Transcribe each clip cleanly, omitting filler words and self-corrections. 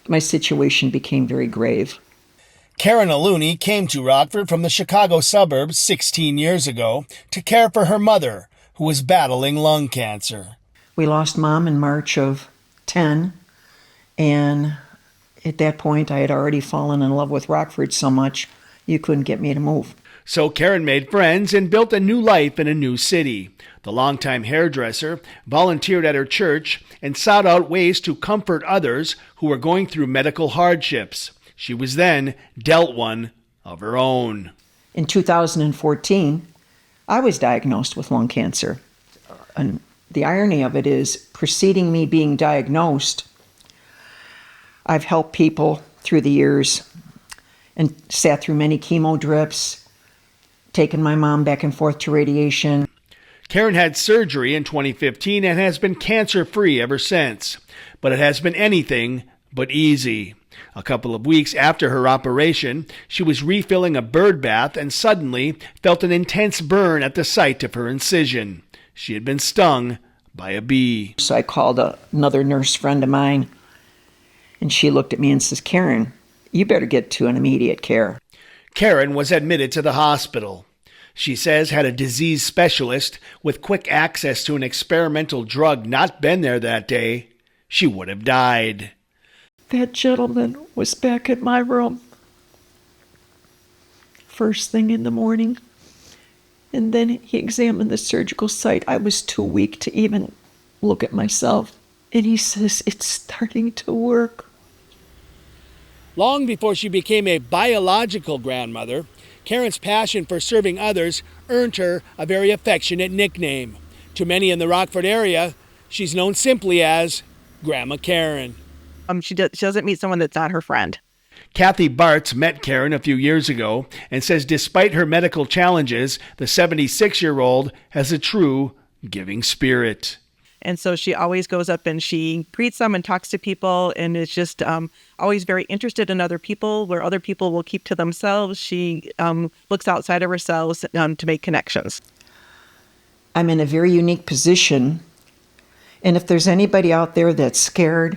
my situation became very grave. Karen Aluni came to Rockford from the Chicago suburbs 16 years ago to care for her mother, who was battling lung cancer. We lost Mom in March of 10, and at that point I had already fallen in love with Rockford so much you couldn't get me to move. So Karen made friends and built a new life in a new city. The longtime hairdresser volunteered at her church and sought out ways to comfort others who were going through medical hardships. She was then dealt one of her own. In 2014, I was diagnosed with lung cancer. And the irony of it is, preceding me being diagnosed, I've helped people through the years and sat through many chemo drips, taken my mom back and forth to radiation. Karen had surgery in 2015 and has been cancer-free ever since. But it has been anything but easy. A couple of weeks after her operation, she was refilling a bird bath and suddenly felt an intense burn at the site of her incision. She had been stung by a bee. So I called another nurse friend of mine, and she looked at me and says, "Karen, you better get to an immediate care." Karen was admitted to the hospital. She says had a disease specialist with quick access to an experimental drug not been there that day, she would have died. That gentleman was back at my room first thing in the morning, and then he examined the surgical site. I was too weak to even look at myself, and he says, "It's starting to work." Long before she became a biological grandmother, Karen's passion for serving others earned her a very affectionate nickname. To many in the Rockford area, she's known simply as Grandma Karen. She doesn't meet someone that's not her friend. Kathy Bartz met Karen a few years ago and says despite her medical challenges, the 76-year-old has a true giving spirit. And so she always goes up and she greets them and talks to people and is just always very interested in other people, where other people will keep to themselves. She looks outside of herself to make connections. I'm in a very unique position, and if there's anybody out there that's scared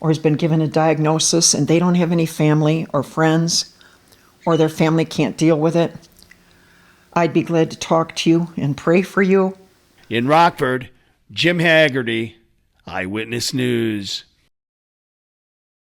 or has been given a diagnosis and they don't have any family or friends, or their family can't deal with it, I'd be glad to talk to you and pray for you. In Rockford, Jim Haggerty, Eyewitness News.